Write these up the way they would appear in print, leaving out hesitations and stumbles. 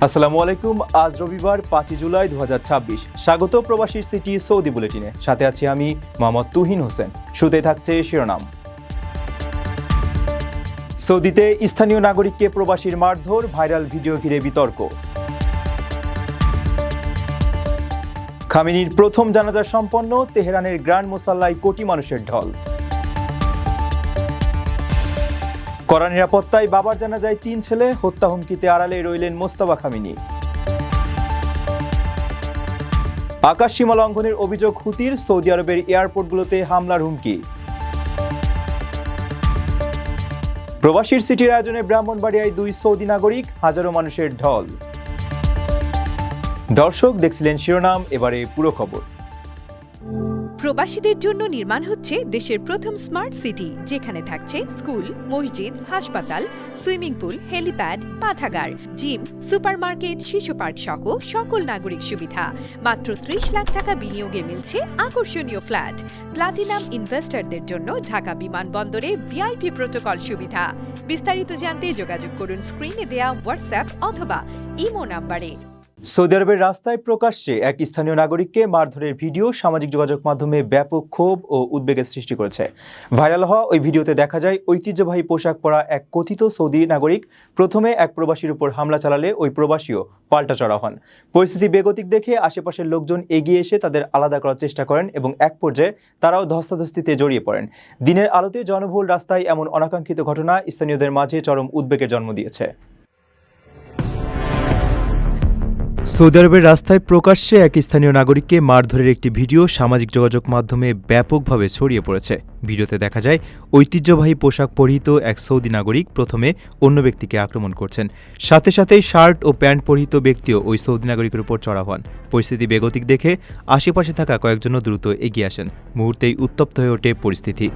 আসসালামু আলাইকুম। আজ রবিবার 5 জুলাই 2026। স্বাগত প্রবাসীর সিটি সৌদি বুলেটিনে। সাথে আছি আমি মোহাম্মদ তুহিন হোসেন। শুরুতে থাকছে শিরোনাম। সৌদিতে স্থানীয় নাগরিককে প্রবাসীর মারধর, ভাইরাল ভিডিও ঘিরে বিতর্ক। খামেনির প্রথম জানাজা সম্পন্ন, তেহরানের গ্র্যান্ড মুসাল্লায় কোটি মানুষের ঢল। কড়া নিরাপত্তায় বাবার জানাজায় 3 ছেলে, হত্যা হুমকিতে আড়ালে রইলেন মোস্তফা খামেনি। আকাশ সীমা লঙ্ঘনের অভিযোগ হুতির, সৌদি আরবের এয়ারপোর্টগুলোতে হামলার হুমকি। প্রবাসীর সিটির আয়োজনে ব্রাহ্মণবাড়িয়ায় 2 সৌদি নাগরিক, হাজারো মানুষের ঢল। দর্শক দেখছিলেন শিরোনাম, এবারে পুরো খবর। প্রবাসীদের জন্য নির্মাণ হচ্ছে দেশের প্রথম স্মার্ট সিটি, যেখানে থাকছে স্কুল, মসজিদ, হাসপাতাল, সুইমিং পুল, হেলিপ্যাড, পাঠাগার, জিম, সুপারমার্কেট, শিশু পার্ক সহ সকল নাগরিক সুবিধা। মাত্র 30 লাখ টাকা বিনিয়োগে মিলছে আকর্ষণীয় ফ্ল্যাট। প্লাটিনাম ইনভেস্টরদের জন্য ঢাকা বিমানবন্দরে ভিআইপি প্রোটোকল সুবিধা। বিস্তারিত জানতে যোগাযোগ করুন স্ক্রিনে দেয়া হোয়াটসঅ্যাপ অথবা ইমো নাম্বারে। সৌদি আরবের রাস্তায় প্রকাশ্যে এক স্থানীয় নাগরিককে মারধরের ভিডিও সামাজিক যোগাযোগ মাধ্যমে ব্যাপক ক্ষোভ ও উদ্বেগের সৃষ্টি করেছে। ভাইরাল হওয়া ওই ভিডিওতে দেখা যায় ঐতিহ্যবাহী পোশাক পরা এক কথিত সৌদি নাগরিক প্রথমে এক প্রবাসীর উপর হামলা চালালে ওই প্রবাসীও পাল্টাচড়া হন। পরিস্থিতি বেগতিক দেখে আশেপাশের লোকজন এগিয়ে এসে তাদের আলাদা করার চেষ্টা করেন এবং এক পর্যায়ে তারাও ধস্তাধস্তিতে জড়িয়ে পড়েন। দিনের আলোতে জনবহুল রাস্তায় এমন অনাকাঙ্ক্ষিত ঘটনা স্থানীয়দের মাঝে চরম উদ্বেগের জন্ম দিয়েছে। সৌদি আরবের রাস্তায় প্রকাশ্যে এক স্থানীয় নাগরিককে মারধরের একটি ভিডিও সামাজিক যোগাযোগ মাধ্যমে ব্যাপকভাবে ছড়িয়ে পড়েছে। ভিডিওতে দেখা যায় ঐতিহ্যবাহী পোশাক পরিহিত এক সৌদি নাগরিক প্রথমে অন্য ব্যক্তিকে আক্রমণ করছেন। সাথে সাথেই শার্ট ও প্যান্ট পরিহিত ব্যক্তিও ওই সৌদি নাগরিকের উপর চড়া হন। পরিস্থিতি বেগতিক দেখে আশেপাশে থাকা কয়েকজনও দ্রুত এগিয়ে আসেন। মুহূর্তেই উত্তপ্ত হয়ে ওঠে পরিস্থিতি।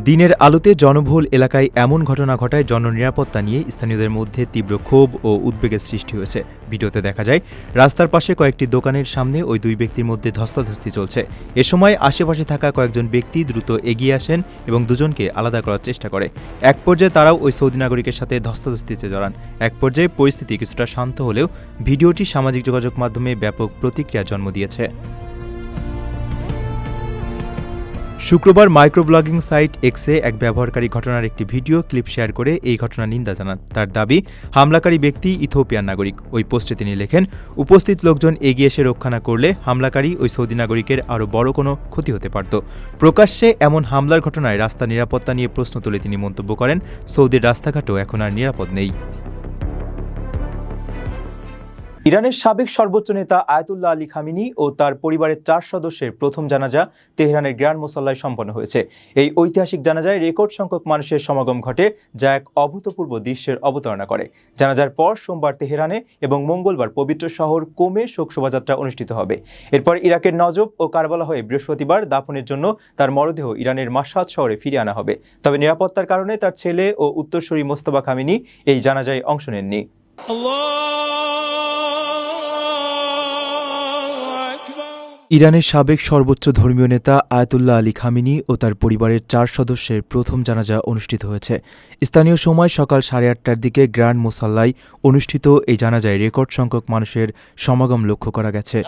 দিনের আলোতে জনবহুল এলাকায় এমন ঘটনা ঘটায় জননিরাপত্তা নিয়ে স্থানীয়দের মধ্যে তীব্র ক্ষোভ ও উদ্বেগের সৃষ্টি হয়েছে। ভিডিওতে দেখা যায় রাস্তার পাশে কয়েকটি দোকানের সামনে ওই 2 ব্যক্তির মধ্যে ধস্তাধস্তি চলছে। এ সময় আশেপাশে থাকা কয়েকজন ব্যক্তি দ্রুত এগিয়ে আসেন এবং দুজনকে আলাদা করার চেষ্টা করে। এক পর্যায়ে তারাও ওই সৌদি নাগরিকের সাথে ধস্তাধস্তিতে জড়ান। এক পর্যায়ে পরিস্থিতি কিছুটা শান্ত হলেও ভিডিওটি সামাজিক যোগাযোগ মাধ্যমে ব্যাপক প্রতিক্রিয়া জন্ম দিয়েছে। শুক্রবার মাইক্রোব্লগিং সাইট এক্সে এক ব্যবহারকারী ঘটনার একটি ভিডিও ক্লিপ শেয়ার করে এই ঘটনার নিন্দা জানান। তার দাবি, হামলাকারী ব্যক্তি ইথিওপিয়ান নাগরিক। ওই পোস্টে তিনি লেখেন, উপস্থিত লোকজন এগিয়ে এসে রক্ষা না করলে হামলাকারী ওই সৌদি নাগরিকের আরও বড় কোনো ক্ষতি হতে পারত। প্রকাশ্যে এমন হামলার ঘটনায় রাস্তা নিরাপত্তা নিয়ে প্রশ্ন তুলে তিনি মন্তব্য করেন, সৌদির রাস্তাঘাটও এখন আর নিরাপদ নেই। ইরানের সাবেক সর্বোচ্চ নেতা আয়াতুল্লাহ আলী খামেনি ও তার পরিবারের 4 সদস্যের প্রথম জানাজা তেহরানের গ্র্যান্ড মুসাল্লায় সম্পন্ন হয়েছে। এই ঐতিহাসিক জানাজায় রেকর্ড সংখ্যক মানুষের সমাগম ঘটে, যা এক অভূতপূর্ব দৃশ্যের অবতারণা করে। জানাজার পর সোমবার তেহরানে এবং মঙ্গলবার পবিত্র শহর কোমে শোক শোভাযাত্রা অনুষ্ঠিত হবে। এরপর ইরাকের নজফ ও কারবালা হয়ে বৃহস্পতিবার দাফনের জন্য তার মরদেহ ইরানের মাশহাদ শহরে ফিরিয়ে আনা হবে। তবে নিরাপত্তার কারণে তার ছেলে ও উত্তরসূরি মোস্তফা খামেনি এই জানাজায় অংশ নেননি। ইরানের সাবেক সর্বোচ্চ ধর্মীয় নেতা আয়াতুল্লাহ আলী খামেনি ও তার পরিবারের 4 সদস্যের প্রথম জানাজা অনুষ্ঠিত হয়েছে। স্থানীয় সময় সকাল 8:30টার দিকে গ্র্যান্ড মুসাল্লায় অনুষ্ঠিত এই জানাজায় রেকর্ড সংখ্যক মানুষের সমাগম লক্ষ্য করা গেছে।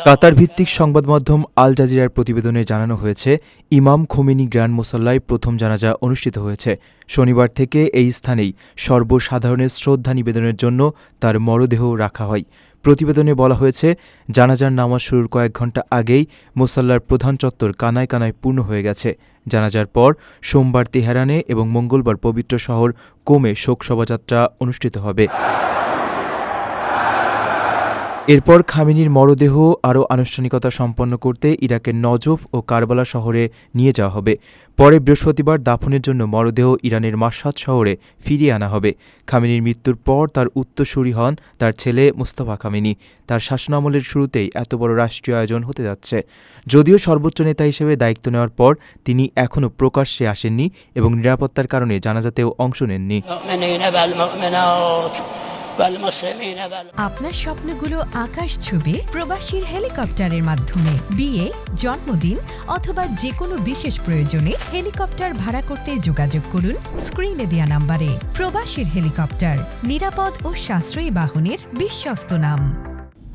কাতার ভিত্তিক সংবাদ মাধ্যম আল জাজিরার প্রতিবেদনে জানানো হয়েছে, ইমাম খোমেনি গ্র্যান্ড মুসাল্লায় প্রথম জানাজা অনুষ্ঠিত হয়েছে। শনিবার থেকে এই স্থানেই সর্বসাধারণের শ্রদ্ধা নিবেদনের জন্য তার মরদেহ রাখা হয়। প্রতিবেদনে বলা হয়েছে, জানাজার নামাজ শুরুর কয়েক ঘণ্টা আগেই মুসাল্লার প্রধান চত্বর কানায় কানায় পূর্ণ হয়ে গেছে। জানাজার পর সোমবার তেহরানে এবং মঙ্গলবার পবিত্র শহর কোমে শোক শোভাযাত্রা অনুষ্ঠিত হবে। এরপর খামেনির মরদেহ আরও আনুষ্ঠানিকতা সম্পন্ন করতে ইরাকের নজফ ও কারবালা শহরে নিয়ে যাওয়া হবে। পরে বৃহস্পতিবার দাফনের জন্য মরদেহ ইরানের মাশহাদ শহরে ফিরিয়ে আনা হবে। খামেনির মৃত্যুর পর তার উত্তরসূরি হন তার ছেলে মোস্তফা খামেনি। তার শাসনামলের শুরুতেই এত বড় রাষ্ট্রীয় আয়োজন হতে যাচ্ছে। যদিও সর্বোচ্চ নেতা হিসেবে দায়িত্ব নেওয়ার পর তিনি এখনও প্রকাশ্যে আসেননি এবং নিরাপত্তার কারণে জানাজাতেও অংশ নেননি। والمسلمين আপনার স্বপ্নগুলো আকাশ ছুবে প্রবাসীর হেলিকপ্টারের মাধ্যমে বিয়ে, জন্মদিন অথবা যে কোনো বিশেষ প্রয়োজনে হেলিকপ্টার ভাড়া করতে যোগাযোগ করুন স্ক্রিনে দেয়া নাম্বারে। প্রবাসীর হেলিকপ্টার, নিরাপদ ও সাশ্রয়ী বাহনের বিশ্বস্ত নাম।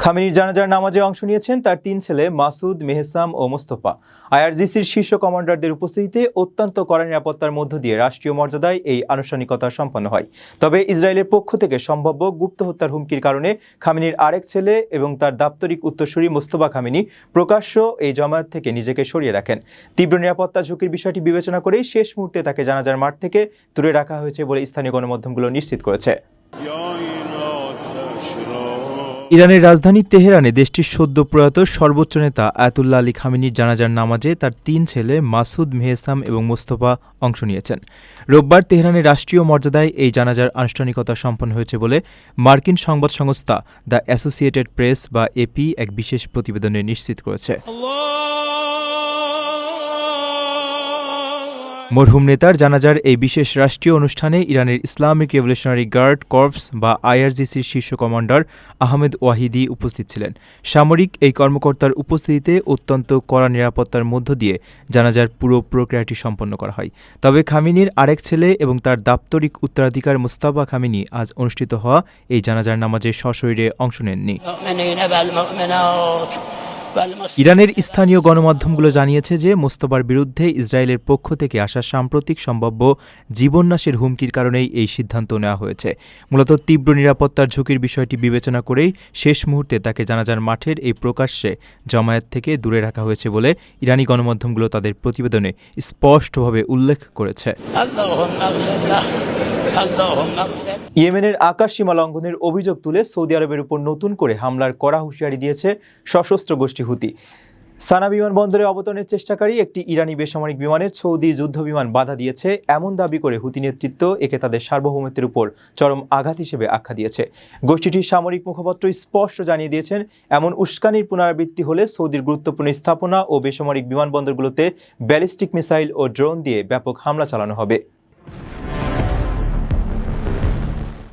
খামেনির জানাজার নামাজে অংশ নিয়েছেন তার 3 ছেলে মাসুদ, মেহসাম ও মোস্তফা। আইআরজিসির শীর্ষ কমান্ডারদের উপস্থিতিতে অত্যন্ত কড়া নিরাপত্তার মধ্য দিয়ে রাষ্ট্রীয় মর্যাদায় এই আনুষ্ঠানিকতা সম্পন্ন হয়। তবে ইসরায়েলের পক্ষ থেকে সম্ভাব্য গুপ্ত হত্যার হুমকির কারণে খামেনির আরেক ছেলে এবং তার দাপ্তরিক উত্তরসূরি মোস্তফা খামেনি প্রকাশ্য এই জমায়েত থেকে নিজেকে সরিয়ে রাখেন। তীব্র নিরাপত্তা ঝুঁকির বিষয়টি বিবেচনা করেই শেষ মুহূর্তে তাকে জানাজার মাঠ থেকে দূরে রাখা হয়েছে বলে স্থানীয় গণমাধ্যমগুলো নিশ্চিত করেছে। ইরানের রাজধানী তেহরানে দেশটির সদ্য প্রয়াত সর্বোচ্চ নেতা আয়াতুল্লাহ আলী খামেনির জানাজার নামাজে তার 3 ছেলে মাসুদ, মেহসাম এবং মোস্তফা অংশ নিয়েছেন। রোববার তেহরানের রাষ্ট্রীয় মর্যাদায় এই জানাজার আনুষ্ঠানিকতা সম্পন্ন হয়েছে বলে মার্কিন সংবাদ সংস্থা দ্য অ্যাসোসিয়েটেড প্রেস বা এপি এক বিশেষ প্রতিবেদনে নিশ্চিত করেছে। মরহুম নেতার জানাজার এই বিশেষ রাষ্ট্রীয় অনুষ্ঠানে ইরানের ইসলামিক রেভলিউশনারি গার্ড কর্পস বা আইআরজিসির শীর্ষ কমান্ডার আহমেদ ওয়াহিদি উপস্থিত ছিলেন। সামরিক এই কর্মকর্তার উপস্থিতিতে অত্যন্ত কড়া নিরাপত্তার মধ্য দিয়ে জানাজার পুরো প্রক্রিয়াটি সম্পন্ন করা হয়। তবে খামেনির আরেক ছেলে এবং তার দাপ্তরিক উত্তরাধিকার মোস্তফা খামেনি আজ অনুষ্ঠিত হওয়া এই জানাজার নামাজে সশরীরে অংশ নেননি। ইরানের স্থানীয় গণমাধ্যমগুলো জানিয়েছে যে মোস্তফার বিরুদ্ধে ইসরায়েলের পক্ষ থেকে আসা সাম্প্রতিক সম্ভাব্য জীবননাশের হুমকির কারণেই এই সিদ্ধান্ত নেওয়া হয়েছে। মূলত তীব্র নিরাপত্তার ঝুঁকির বিষয়টি বিবেচনা করেই শেষ মুহূর্তে তাকে জানাজার মাঠের এই প্রকাশ্যে জমায়েত থেকে দূরে রাখা হয়েছে বলে ইরানি গণমাধ্যমগুলো তাদের প্রতিবেদনে স্পষ্টভাবে উল্লেখ করেছে। ইয়েমেনের আকাশ সীমা লঙ্ঘনের অভিযোগ তুলে সৌদি আরবের উপর নতুন করে হামলার কড়া হুঁশিয়ারি দিয়েছে সশস্ত্র গোষ্ঠী হুতি। সানা বিমানবন্দরে অবতরণের চেষ্টাকারী একটি ইরানি বেসামরিক বিমানে সৌদি যুদ্ধবিমান বাধা দিয়েছে এমন দাবি করে হুতি নেতৃত্ব একে তাদের সার্বভৌমত্বের উপর চরম আঘাত হিসেবে আখ্যা দিয়েছে। গোষ্ঠীটির সামরিক মুখপাত্র স্পষ্ট জানিয়ে দিয়েছেন, এমন উস্কানির পুনরাবৃত্তি হলে সৌদির গুরুত্বপূর্ণ স্থাপনা ও বেসামরিক বিমানবন্দরগুলোতে ব্যালিস্টিক মিসাইল ও ড্রোন দিয়ে ব্যাপক হামলা চালানো হবে।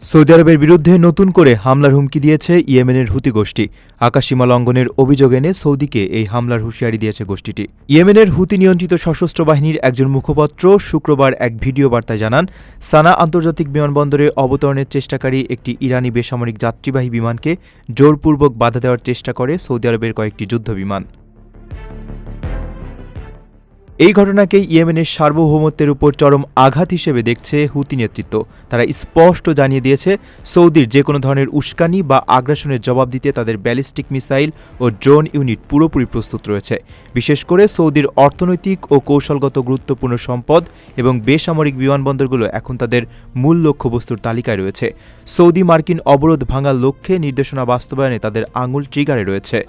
সৌদি আরবের বিরুদ্ধে নতুন করে হামলার হুমকি দিয়েছে ইয়েমেনের হুতি গোষ্ঠী। আকাশসীমা লঙ্ঘনের অভিযোগ এনে সৌদিকে এই হামলার হুঁশিয়ারি দিয়েছে গোষ্ঠীটি। ইয়েমেনের হুতি নিয়ন্ত্রিত সশস্ত্র বাহিনীর একজন মুখপাত্র শুক্রবার এক ভিডিও বার্তায় জানান, সানা আন্তর্জাতিক বিমানবন্দরে অবতরণের চেষ্টাকারী একটি ইরানি বেসামরিক যাত্রীবাহী বিমানকে জোরপূর্বক বাধা দেওয়ার চেষ্টা করে সৌদি আরবের কয়েকটি যুদ্ধবিমান। এই ঘটনাকে ইয়েমেনের সার্বভৌমত্বের উপর চরম আঘাত হিসেবে দেখছে হুতি নেতৃত্ব। তারা স্পষ্ট জানিয়ে দিয়েছে, সৌদির যে কোনো ধরনের উস্কানি বা আগ্রাসনের জবাব দিতে তাদের ব্যালিস্টিক মিসাইল ও ড্রোন ইউনিট পুরোপুরি প্রস্তুত রয়েছে। বিশেষ করে সৌদির অর্থনৈতিক ও কৌশলগত গুরুত্বপূর্ণ সম্পদ এবং বেসামরিক বিমানবন্দরগুলো এখন তাদের মূল লক্ষ্যবস্তুর তালিকায় রয়েছে। সৌদি মার্কিন অবরোধ ভাঙার লক্ষ্যে নির্দেশনা বাস্তবায়নে তাদের আঙুল ট্রিগারে রয়েছে।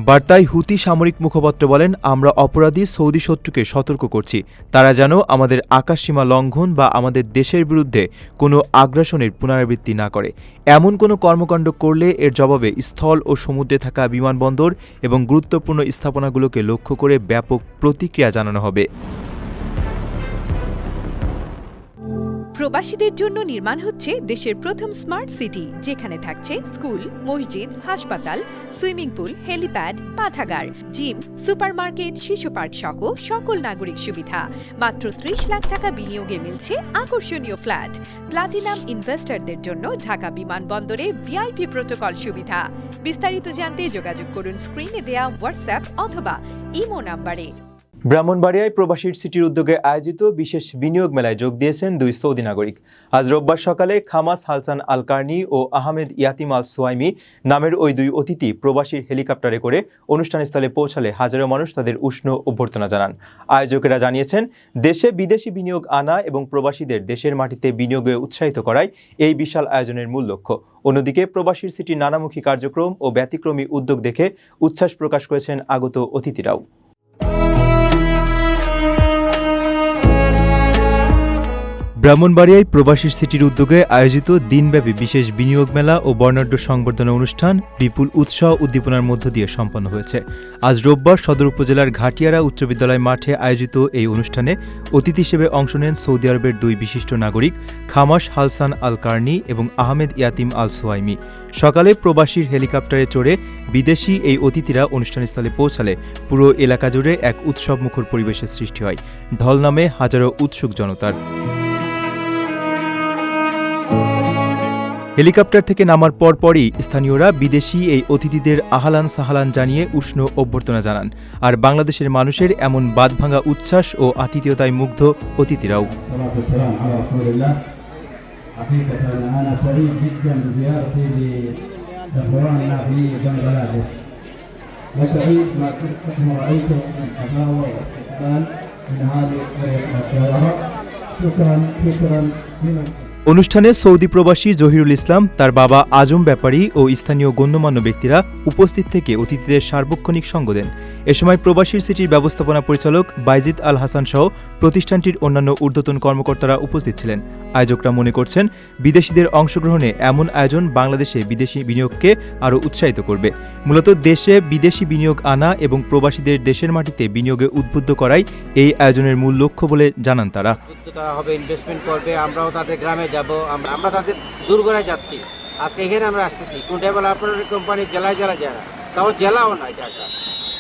বার্তায় হুতি সামরিক মুখপাত্র বলেন, আমরা অপরাধী সৌদি শত্রুকে সতর্ক করছি, তারা যেন আমাদের আকাশসীমা লঙ্ঘন বা আমাদের দেশের বিরুদ্ধে কোনো আগ্রাসনের পুনরাবৃত্তি না করে। এমন কোনো কর্মকাণ্ড করলে এর জবাবে স্থল ও সমুদ্রে থাকা বিমানবন্দর এবং গুরুত্বপূর্ণ স্থাপনাগুলোকে লক্ষ্য করে ব্যাপক প্রতিক্রিয়া জানানো হবে। প্রবাসীদের জন্য নির্মাণ হচ্ছে দেশের প্রথম স্মার্ট সিটি, যেখানে থাকছে স্কুল, মসজিদ, হাসপাতাল, সুইমিং পুল, হেলিপ্যাড, পাঠাগার, জিম, সুপারমার্কেট, শিশু পার্ক সহ সকল নাগরিক সুবিধা। মাত্র 30 লাখ টাকা বিনিয়োগে মিলছে আকর্ষণীয় ফ্ল্যাট। প্লাটিনাম ইনভেস্টরদের জন্য ঢাকা বিমানবন্দরে ভিআইপি প্রোটোকল সুবিধা। বিস্তারিত জানতে যোগাযোগ করুন স্ক্রিনে দেয়া হোয়াটসঅ্যাপ অথবা ইমো নাম্বারে। ব্রাহ্মণবাড়িয়ায় প্রবাসীর সিটির উদ্যোগে আয়োজিত বিশেষ বিনিয়োগ মেলায় যোগ দিয়েছেন 2 সৌদি নাগরিক। আজ রোববার সকালে খামাস হালসান আল কার্নি ও আহমেদ ইয়াতিম আল সোয়াইমি নামের ওই 2 অতিথি প্রবাসীর হেলিকপ্টারে করে অনুষ্ঠানস্থলে পৌঁছালে হাজারো মানুষ তাদের উষ্ণ অভ্যর্থনা জানান। আয়োজকেরা জানিয়েছেন, দেশে বিদেশি বিনিয়োগ আনা এবং প্রবাসীদের দেশের মাটিতে বিনিয়োগে উৎসাহিত করাই এই বিশাল আয়োজনের মূল লক্ষ্য। অন্যদিকে প্রবাসীর সিটির নানামুখী কার্যক্রম ও ব্যতিক্রমী উদ্যোগ দেখে উচ্ছ্বাস প্রকাশ করেছেন আগত অতিথিরাও। ব্রাহ্মণবাড়িয়ায় প্রবাসী সিটির উদ্যোগে আয়োজিত দিনব্যাপী বিশেষ বিনিয়োগ মেলা ও বর্ণাঢ্য সংবর্ধনা অনুষ্ঠান বিপুল উৎসাহ উদ্দীপনার মধ্য দিয়ে সম্পন্ন হয়েছে। আজ রোববার সদর উপজেলার ঘাটিয়ারা উচ্চ বিদ্যালয় মাঠে আয়োজিত এই অনুষ্ঠানে অতিথি হিসেবে অংশ নেন সৌদি আরবের দুই বিশিষ্ট নাগরিক খামাস হালসান আল কার্নি এবং আহমেদ ইয়াতিম আল সোয়াইমি। সকালে প্রবাসীর হেলিকপ্টারে চড়ে বিদেশি এই অতিথিরা অনুষ্ঠানস্থলে পৌঁছালে পুরো এলাকা জুড়ে এক উৎসবমুখর পরিবেশের সৃষ্টি হয়। ঢল নামে হাজারো উৎসুক জনতার। হেলিকপ্টার থেকে নামার পরপরই স্থানীয়রা বিদেশি এই অতিথিদের আহলান সাহালান জানিয়ে উষ্ণ অভ্যর্থনা জানান। আর বাংলাদেশের মানুষের এমন বাঁধভাঙা উচ্ছ্বাস ও আতিথেয়তায় মুগ্ধ অতিথিরাও। অনুষ্ঠানে সৌদি প্রবাসী জহিরুল ইসলাম, তার বাবা আজম ব্যাপারী ও স্থানীয় গণ্যমান্য ব্যক্তিরা উপস্থিত থেকে অতিথিদের সার্বক্ষণিক সঙ্গ দেন। এ সময় প্রবাসী সিটির ব্যবস্থাপনা পরিচালক বাইজিদ আল হাসান সহ প্রতিষ্ঠানটির অন্যান্য ঊর্ধ্বতন কর্মকর্তারা উপস্থিত ছিলেন। আয়োজকরা মনে করছেন, বিদেশিদের অংশগ্রহণে এমন আয়োজন বাংলাদেশে বিদেশি বিনিয়োগকে আরও উৎসাহিত করবে। মূলত দেশে বিদেশি বিনিয়োগ আনা এবং প্রবাসীদের দেশের মাটিতে বিনিয়োগে উদ্বুদ্ধ করাই এই আয়োজনের মূল লক্ষ্য বলে জানান তারা। হবে ইনভেস্টমেন্ট করবে, আমরাও তাদের গ্রামে যাব, আমরা তাদের দূরগড়ায় যাচ্ছি। আজকে এখানে আমরা আসতেছি কোনটা বলে আপনার কোম্পানির জেলায় যারা তাও জেলাও নয়, জায়গা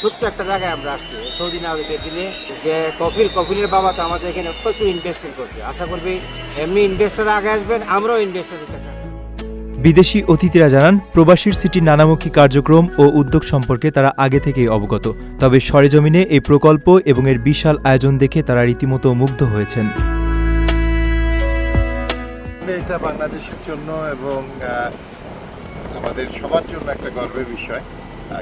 ছোট্ট একটা জায়গায় আমরা আসছি সৌদি নাগরিকের দিনে। যে কফিলের বাবা তো আমাদের এখানে প্রচুর ইনভেস্টমেন্ট করছে। আশা করবি এমনি ইনভেস্টর আগে আসবেন, আমরাও ইনভেস্টর দিতে চাই। বিদেশি অতিথিরা জানান, প্রবাসীর সিটির নানামুখী কার্যক্রম ও উদ্যোগ সম্পর্কে তারা আগে থেকেই অবগত। তবে সরেজমিনে এই প্রকল্প এবং এর বিশাল আয়োজন দেখে তারা রীতিমতো মুগ্ধ হয়েছেন। এটা বাংলাদেশের জন্য এবং আমাদের সবার জন্য একটা গর্বের বিষয়।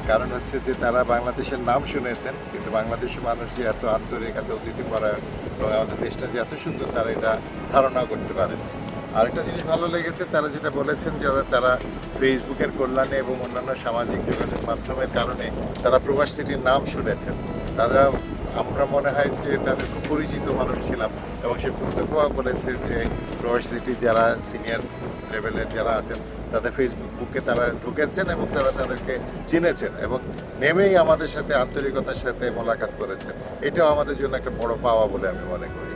কারণ হচ্ছে যে তারা বাংলাদেশের নাম শুনেছেন, কিন্তু বাংলাদেশের মানুষ যে এত আন্তরিক, এত অতিথিপরায়ণ এবং আমাদের দেশটা যে এত সুন্দর তারা এটা ধারণা করতে পারেন। আরেকটা জিনিস ভালো লেগেছে, তারা যেটা বলেছেন যে তারা ফেসবুকের কল্যাণে এবং অন্যান্য সামাজিক যোগাযোগ মাধ্যমের কারণে তারা প্রবাস সিটির নাম শুনেছেন। তারা আমরা মনে হয় যে তাদের খুব পরিচিত মানুষ ছিলাম এবং সে প্রত্যক্ষভাবে বলেছে যে প্রবাস সিটির যারা সিনিয়র লেভেলের যারা আছেন তাদের ফেসবুকে তারা ঢুকেছেন এবং তারা তাদেরকে চিনেছেন এবং নেমেই আমাদের সাথে আন্তরিকতার সাথে মোলাকাত করেছেন। এটাও আমাদের জন্য একটা বড় পাওয়া বলে আমি মনে করি।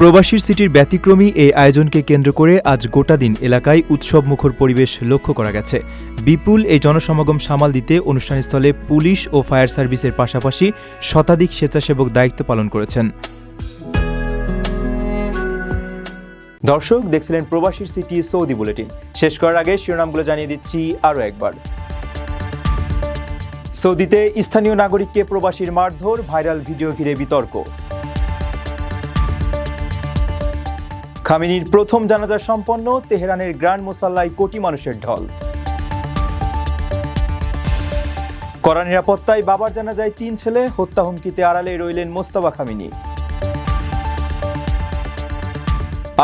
প্রবাসীর সিটির ব্যতিক্রমী এই আয়োজনকে কেন্দ্র করে আজ গোটা দিন এলাকায় উৎসবমুখর পরিবেশ লক্ষ্য করা গেছে। বিপুল এই জনসমাগম সামাল দিতে অনুষ্ঠানস্থলে পুলিশ ও ফায়ার সার্ভিসের পাশাপাশি শতাধিক স্বেচ্ছাসেবক দায়িত্ব পালন করেছেন। দর্শক দেখছিলেন প্রবাসীর সিটি সৌদি বুলেটিন। শেষ করার আগে শিরোনামগুলো জানিয়ে দিচ্ছি আরও একবার। সৌদিতে স্থানীয় নাগরিককে প্রবাসীর মারধর, ভাইরাল ভিডিও ঘিরে বিতর্ক। খামেনির প্রথম জানাজা সম্পন্ন, তেহরানের গ্র্যান্ড মোসাল্লায় কোটি মানুষের ঢল। কড়া নিরাপত্তায় বাবার জানাজায় 3 ছেলে, হত্যা হুমকিতে আড়ালে রইলেন মোস্তফা খামেনি।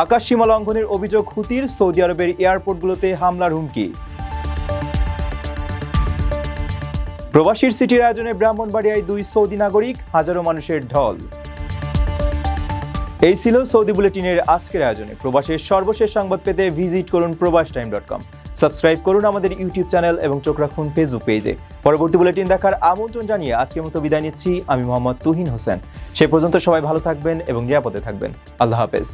আকাশ সীমা লঙ্ঘনের অভিযোগ হুতির, সৌদি আরবের এয়ারপোর্টগুলোতে হামলার হুমকি। প্রবাসীর সিটির আয়োজনে ব্রাহ্মণবাড়িয়ায় 2 সৌদি নাগরিক, হাজারো মানুষের ঢল। এই ছিল সৌদি বুলেটিনের আজকের আয়োজনে। প্রবাসের সর্বশেষ সংবাদ পেতে ভিজিট করুন probastoime.com। সাবস্ক্রাইব করুন আমাদের ইউটিউব চ্যানেল এবং চোখ রাখুন ফেসবুক পেজে। পরবর্তী বুলেটিন দেখার আমন্ত্রণ জানিয়ে আজকের মতো বিদায় নিচ্ছি আমি মোহাম্মদ তুহিন হোসেন। সে পর্যন্ত সবাই ভালো থাকবেন এবং নিরাপদে থাকবেন। আল্লাহ হাফেজ।